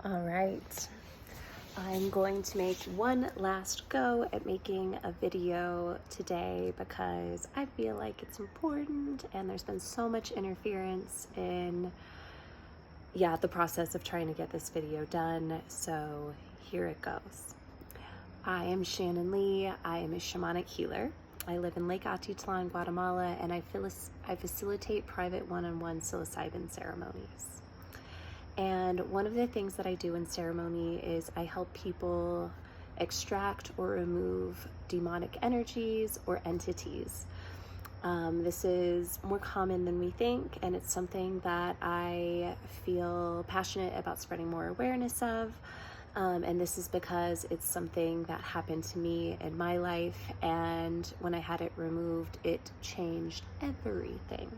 All right, I'm going to make one last go at making a video today because I feel like it's important and there's been so much interference in the process of trying to get this video done. So here it goes. I am Shannon Lee. I am a shamanic healer. I live in Lake Atitlan, Guatemala, and I facilitate private one-on-one psilocybin ceremonies. And one of the things that I do in ceremony is I help people extract or remove demonic energies or entities. This is more common than we think, and it's something that I feel passionate about spreading more awareness of. And this is because it's something that happened to me in my life, and when I had it removed, it changed everything.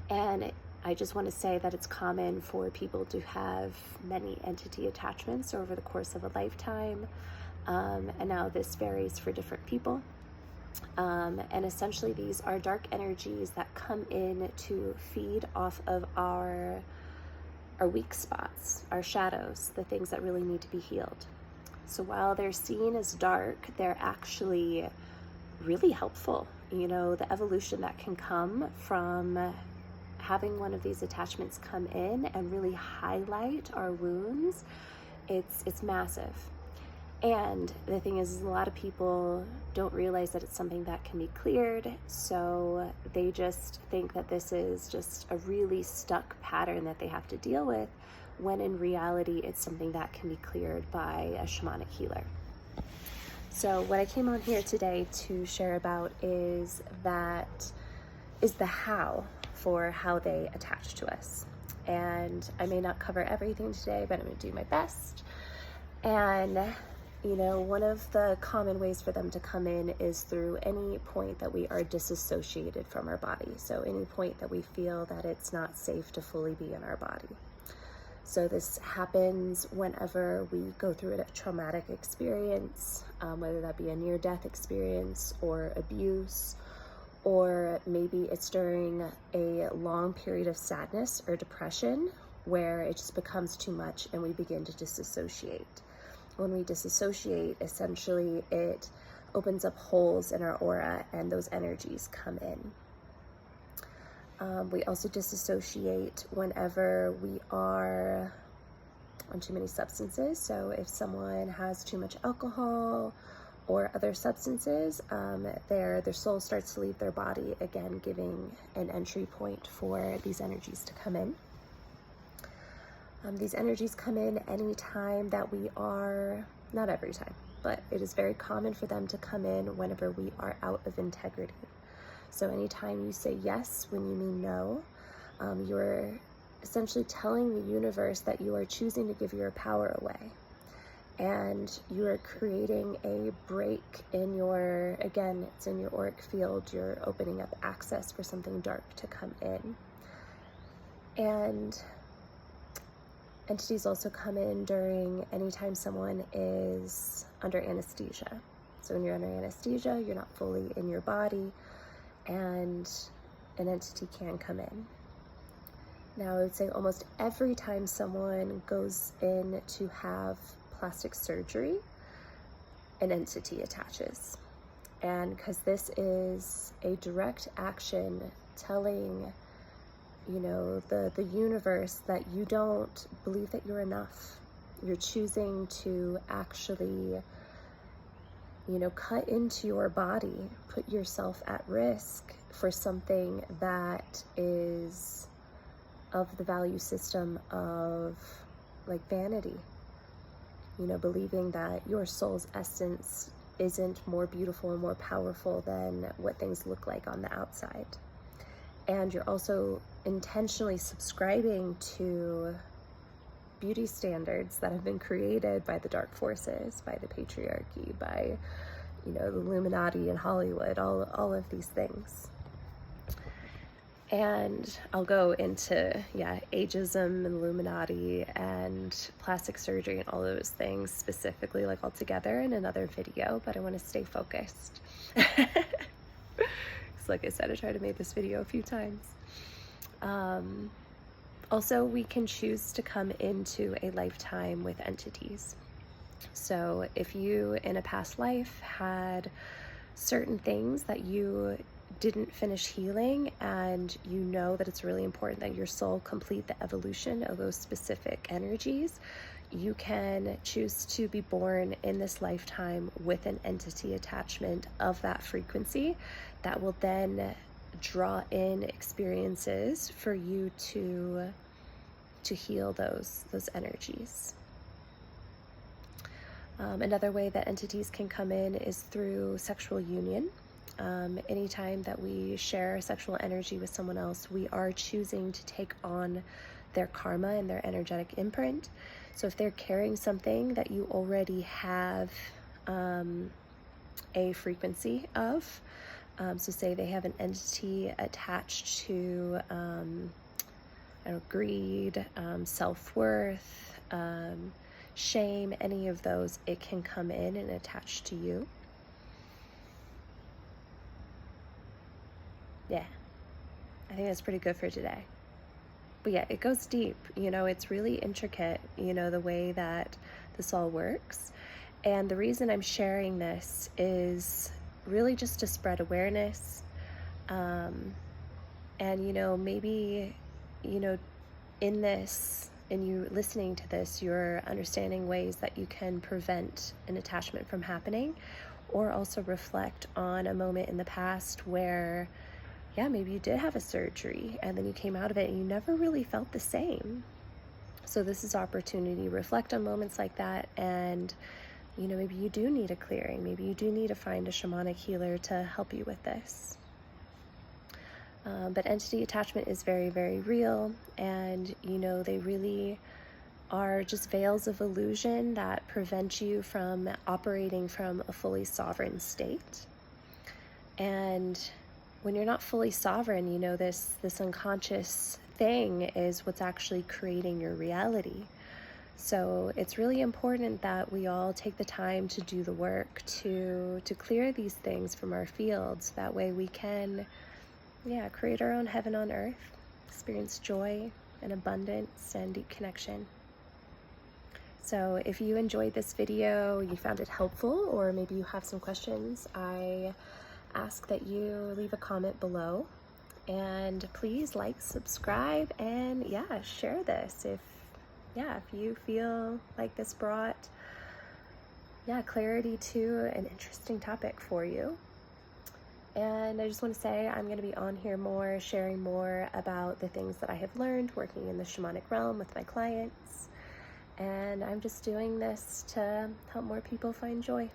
And I just want to say that it's common for people to have many entity attachments over the course of a lifetime. And now this varies for different people. And essentially these are dark energies that come in to feed off of our weak spots, our shadows, the things that really need to be healed. So while they're seen as dark, they're actually really helpful. You know, the evolution that can come from having one of these attachments come in and really highlight our wounds, it's massive. And the thing is a lot of people don't realize that it's something that can be cleared, so they just think that this is just a really stuck pattern that they have to deal with, when in reality it's something that can be cleared by a shamanic healer. So what I came on here today to share about is the how for how they attach to us. And I may not cover everything today, but I'm going to do my best. And you know, one of the common ways for them to come in is through any point that we are disassociated from our body. So any point that we feel that it's not safe to fully be in our body. So this happens whenever we go through a traumatic experience, whether that be a near-death experience or abuse, or maybe it's during a long period of sadness or depression where it just becomes too much and we begin to disassociate. When we disassociate, essentially it opens up holes in our aura and those energies come in. We also disassociate whenever we are on too many substances. So if someone has too much alcohol or other substances, their soul starts to leave their body, again giving an entry point for these energies to come in. These energies come in any time that we are, not every time, but it is very common for them to come in whenever we are out of integrity. So anytime you say yes when you mean no, you're essentially telling the universe that you are choosing to give your power away. And you are creating a break in your, again, it's in your auric field, you're opening up access for something dark to come in. And entities also come in during anytime someone is under anesthesia. So when you're under anesthesia, you're not fully in your body, and an entity can come in. Now, I would say almost every time someone goes in to have plastic surgery, an entity attaches. And because this is a direct action telling, you know, the universe that you don't believe that you're enough. You're choosing to actually, you know, cut into your body, put yourself at risk for something that is of the value system of like vanity. You know, believing that your soul's essence isn't more beautiful and more powerful than what things look like on the outside. And you're also intentionally subscribing to beauty standards that have been created by the dark forces, by the patriarchy, by, you know, the Illuminati and Hollywood, all of these things. And I'll go into, ageism and Illuminati and plastic surgery and all those things specifically, like all together in another video, but I want to stay focused. So like I said, I tried to make this video a few times. Also, we can choose to come into a lifetime with entities. So if you in a past life had certain things that you didn't finish healing, and you know that it's really important that your soul complete the evolution of those specific energies, you can choose to be born in this lifetime with an entity attachment of that frequency that will then draw in experiences for you to heal those energies. Another way that entities can come in is through sexual union. Anytime that we share sexual energy with someone else, we are choosing to take on their karma and their energetic imprint. So if they're carrying something that you already have a frequency of, so say they have an entity attached to greed, self-worth, shame, any of those, it can come in and attach to you. Yeah, I think that's pretty good for today. But yeah, it goes deep, it's really intricate, the way that this all works. And the reason I'm sharing this is really just to spread awareness. And, maybe, in this, and you listening to this, you're understanding ways that you can prevent an attachment from happening, or also reflect on a moment in the past where, yeah, maybe you did have a surgery and then you came out of it and you never really felt the same. So this is opportunity to reflect on moments like that, and maybe you do need a clearing, maybe you do need to find a shamanic healer to help you with this. But entity attachment is very, very real, and they really are just veils of illusion that prevent you from operating from a fully sovereign state. And when you're not fully sovereign, this unconscious thing is what's actually creating your reality. So it's really important that we all take the time to do the work to clear these things from our fields. That way we can, create our own heaven on earth, experience joy and abundance and deep connection. So if you enjoyed this video, you found it helpful, or maybe you have some questions, I ask that you leave a comment below, and please like, subscribe, and share this if you feel like this brought clarity to an interesting topic for you. And I just want to say I'm going to be on here more, sharing more about the things that I have learned working in the shamanic realm with my clients. And I'm just doing this to help more people find joy.